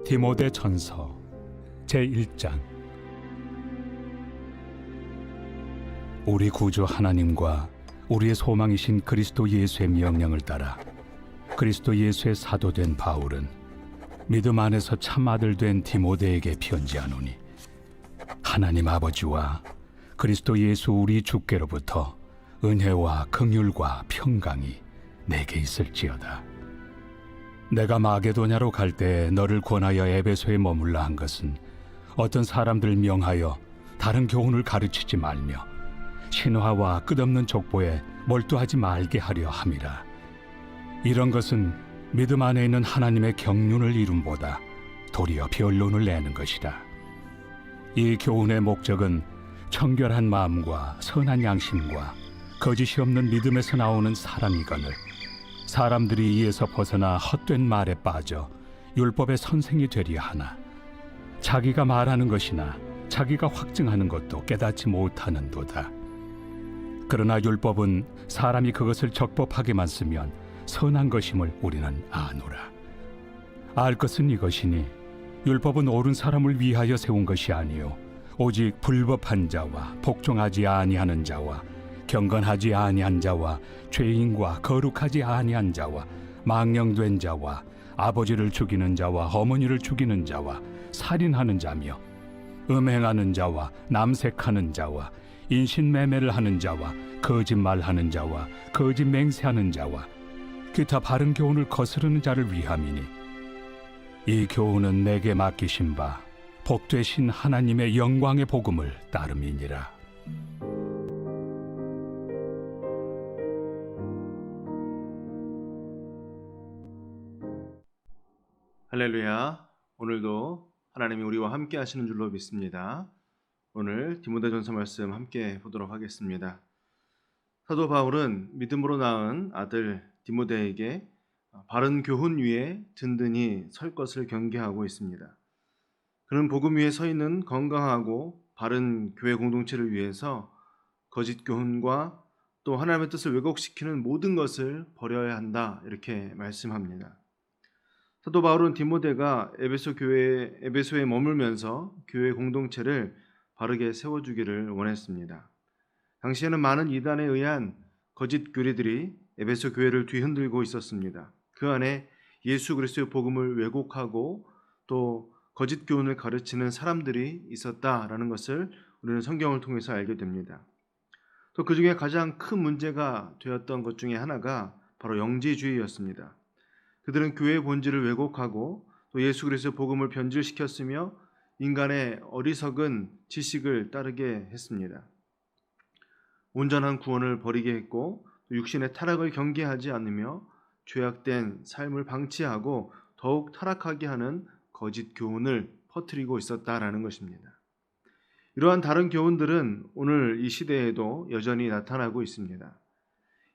디모데 전서 제1장. 우리 구주 하나님과 우리의 소망이신 그리스도 예수의 명령을 따라 그리스도 예수의 사도된 바울은 믿음 안에서 참 아들 된 디모데에게 편지하노니, 하나님 아버지와 그리스도 예수 우리 주께로부터 은혜와 긍휼과 평강이 내게 있을지어다. 내가 마게도냐로 갈 때 너를 권하여 에베소에 머물라 한 것은 어떤 사람들을 명하여 다른 교훈을 가르치지 말며 신화와 끝없는 족보에 몰두하지 말게 하려 함이라. 이런 것은 믿음 안에 있는 하나님의 경륜을 이룸보다 도리어 변론을 내는 것이라. 이 교훈의 목적은 청결한 마음과 선한 양심과 거짓이 없는 믿음에서 나오는 사랑이거늘 사람들이 이에서 벗어나 헛된 말에 빠져 율법의 선생이 되려 하나, 자기가 말하는 것이나 자기가 확증하는 것도 깨닫지 못하는도다. 그러나 율법은 사람이 그것을 적법하게만 쓰면 선한 것임을 우리는 아노라. 알 것은 이것이니 율법은 옳은 사람을 위하여 세운 것이 아니요 오직 불법한 자와 복종하지 아니하는 자와 경건하지 아니한 자와 죄인과 거룩하지 아니한 자와 망령된 자와 아버지를 죽이는 자와 어머니를 죽이는 자와 살인하는 자며 음행하는 자와 남색하는 자와 인신매매를 하는 자와 거짓말하는 자와 거짓 맹세하는 자와 기타 바른 교훈을 거스르는 자를 위함이니, 이 교훈은 내게 맡기신 바 복되신 하나님의 영광의 복음을 따름이니라. 할렐루야. 오늘도 하나님이 우리와 함께 하시는 줄로 믿습니다. 오늘 디모데전서 말씀 함께 보도록 하겠습니다. 사도 바울은 믿음으로 낳은 아들 디모데에게 바른 교훈 위에 든든히 설 것을 경계하고 있습니다. 그는 복음 위에 서 있는 건강하고 바른 교회 공동체를 위해서 거짓 교훈과 또 하나님의 뜻을 왜곡시키는 모든 것을 버려야 한다, 이렇게 말씀합니다. 사도 바울은 디모데가 에베소에 머물면서 교회 공동체를 바르게 세워주기를 원했습니다. 당시에는 많은 이단에 의한 거짓 교리들이 에베소 교회를 뒤흔들고 있었습니다. 그 안에 예수 그리스도의 복음을 왜곡하고 또 거짓 교훈을 가르치는 사람들이 있었다라는 것을 우리는 성경을 통해서 알게 됩니다. 또 그 중에 가장 큰 문제가 되었던 것 중에 하나가 바로 영지주의였습니다. 그들은 교회의 본질을 왜곡하고 또 예수 그리스도의 복음을 변질시켰으며 인간의 어리석은 지식을 따르게 했습니다. 온전한 구원을 버리게 했고 육신의 타락을 경계하지 않으며 죄악된 삶을 방치하고 더욱 타락하게 하는 거짓 교훈을 퍼뜨리고 있었다라는 것입니다. 이러한 다른 교훈들은 오늘 이 시대에도 여전히 나타나고 있습니다.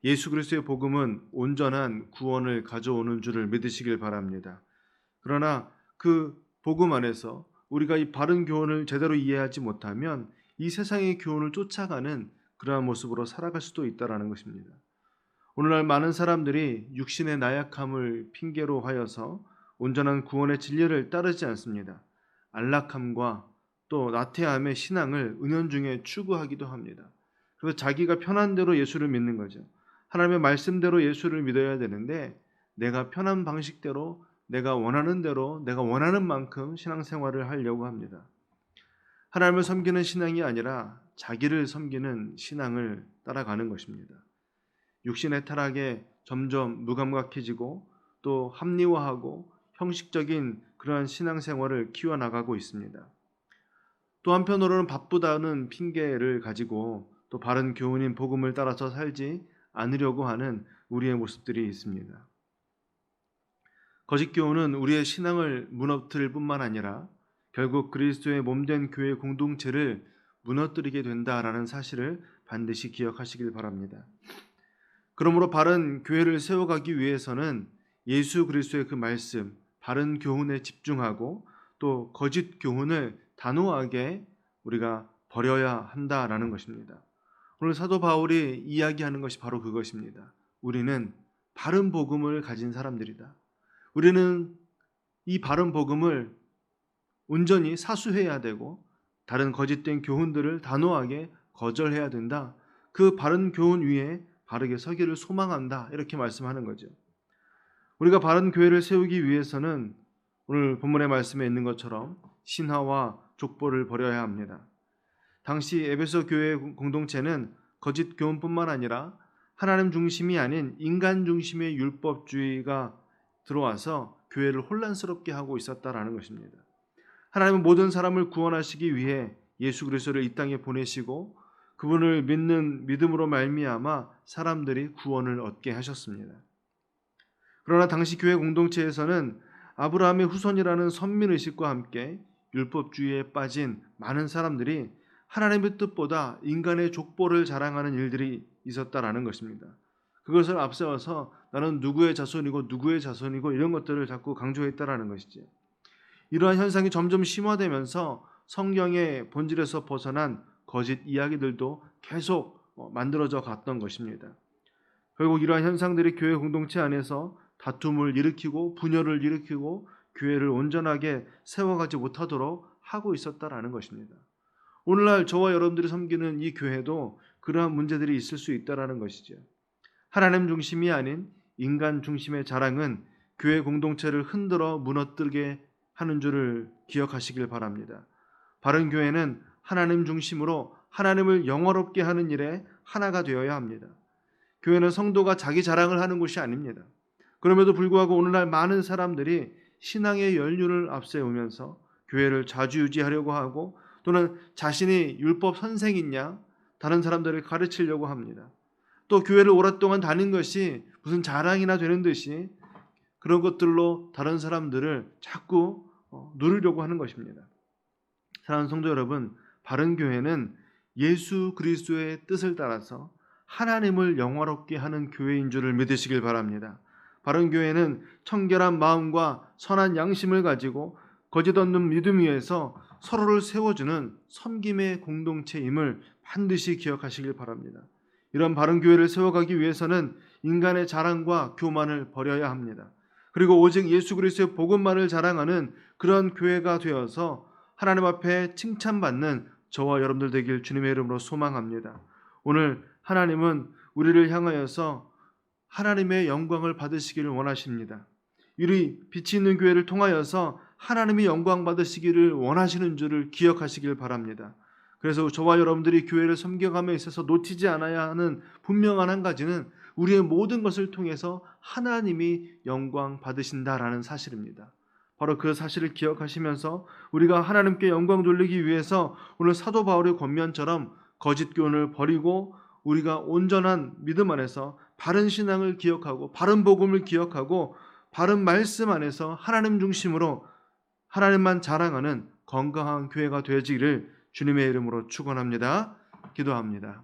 예수 그리스도의 복음은 온전한 구원을 가져오는 줄을 믿으시길 바랍니다. 그러나 그 복음 안에서 우리가 이 바른 교훈을 제대로 이해하지 못하면 이 세상의 교훈을 쫓아가는 그러한 모습으로 살아갈 수도 있다는 것입니다. 오늘날 많은 사람들이 육신의 나약함을 핑계로 하여서 온전한 구원의 진리를 따르지 않습니다. 안락함과 또 나태함의 신앙을 은연중에 추구하기도 합니다. 그래서 자기가 편한 대로 예수를 믿는 거죠. 하나님의 말씀대로 예수를 믿어야 되는데 내가 편한 방식대로 내가 원하는 대로 내가 원하는 만큼 신앙생활을 하려고 합니다. 하나님을 섬기는 신앙이 아니라 자기를 섬기는 신앙을 따라가는 것입니다. 육신의 타락에 점점 무감각해지고 또 합리화하고 형식적인 그러한 신앙생활을 키워나가고 있습니다. 또 한편으로는 바쁘다는 핑계를 가지고 또 바른 교훈인 복음을 따라서 살지 않으려고 하는 우리의 모습들이 있습니다. 거짓 교훈은 우리의 신앙을 무너뜨릴 뿐만 아니라 결국 그리스도의 몸된 교회 공동체를 무너뜨리게 된다라는 사실을 반드시 기억하시길 바랍니다. 그러므로 바른 교회를 세워가기 위해서는 예수 그리스도의 그 말씀, 바른 교훈에 집중하고 또 거짓 교훈을 단호하게 우리가 버려야 한다라는 것입니다. 오늘 사도 바울이 이야기하는 것이 바로 그것입니다. 우리는 바른 복음을 가진 사람들이다. 우리는 이 바른 복음을 온전히 사수해야 되고 다른 거짓된 교훈들을 단호하게 거절해야 된다. 그 바른 교훈 위에 바르게 서기를 소망한다. 이렇게 말씀하는 거죠. 우리가 바른 교회를 세우기 위해서는 오늘 본문의 말씀에 있는 것처럼 신화와 족보를 버려야 합니다. 당시 에베소 교회 공동체는 거짓 교훈뿐만 아니라 하나님 중심이 아닌 인간 중심의 율법주의가 들어와서 교회를 혼란스럽게 하고 있었다라는 것입니다. 하나님은 모든 사람을 구원하시기 위해 예수 그리스도를 이 땅에 보내시고 그분을 믿는 믿음으로 말미암아 사람들이 구원을 얻게 하셨습니다. 그러나 당시 교회 공동체에서는 아브라함의 후손이라는 선민의식과 함께 율법주의에 빠진 많은 사람들이 하나님의 뜻보다 인간의 족보를 자랑하는 일들이 있었다라는 것입니다. 그것을 앞세워서 나는 누구의 자손이고 누구의 자손이고 이런 것들을 자꾸 강조했다라는 것이지. 이러한 현상이 점점 심화되면서 성경의 본질에서 벗어난 거짓 이야기들도 계속 만들어져 갔던 것입니다. 결국 이러한 현상들이 교회 공동체 안에서 다툼을 일으키고 분열을 일으키고 교회를 온전하게 세워가지 못하도록 하고 있었다라는 것입니다. 오늘날 저와 여러분들이 섬기는 이 교회도 그러한 문제들이 있을 수 있다라는 것이죠. 하나님 중심이 아닌 인간 중심의 자랑은 교회 공동체를 흔들어 무너뜨리게 하는 줄을 기억하시길 바랍니다. 바른 교회는 하나님 중심으로 하나님을 영화롭게 하는 일에 하나가 되어야 합니다. 교회는 성도가 자기 자랑을 하는 곳이 아닙니다. 그럼에도 불구하고 오늘날 많은 사람들이 신앙의 연륜을 앞세우면서 교회를 좌지우지하려고 하고 또는 자신이 율법 선생이냐 다른 사람들을 가르치려고 합니다. 또 교회를 오랫동안 다닌 것이 무슨 자랑이나 되는 듯이 그런 것들로 다른 사람들을 자꾸 누리려고 하는 것입니다. 사랑하는 성도 여러분, 바른 교회는 예수 그리스도의 뜻을 따라서 하나님을 영화롭게 하는 교회인 줄을 믿으시길 바랍니다. 바른 교회는 청결한 마음과 선한 양심을 가지고 거짓 없는 믿음 위에서 서로를 세워주는 섬김의 공동체임을 반드시 기억하시길 바랍니다. 이런 바른 교회를 세워가기 위해서는 인간의 자랑과 교만을 버려야 합니다. 그리고 오직 예수 그리스도의 복음만을 자랑하는 그런 교회가 되어서 하나님 앞에 칭찬받는 저와 여러분들 되길 주님의 이름으로 소망합니다. 오늘 하나님은 우리를 향하여서 하나님의 영광을 받으시기를 원하십니다. 우리 빛이 있는 교회를 통하여서 하나님의 영광 받으시기를 원하시는 줄을 기억하시길 바랍니다. 그래서 저와 여러분들이 교회를 섬겨감에 있어서 놓치지 않아야 하는 분명한 한 가지는 우리의 모든 것을 통해서 하나님이 영광 받으신다라는 사실입니다. 바로 그 사실을 기억하시면서 우리가 하나님께 영광 돌리기 위해서 오늘 사도 바울의 권면처럼 거짓 교훈을 버리고 우리가 온전한 믿음 안에서 바른 신앙을 기억하고 바른 복음을 기억하고 바른 말씀 안에서 하나님 중심으로 하나님만 자랑하는 건강한 교회가 되어지기를 주님의 이름으로 축원합니다. 기도합니다.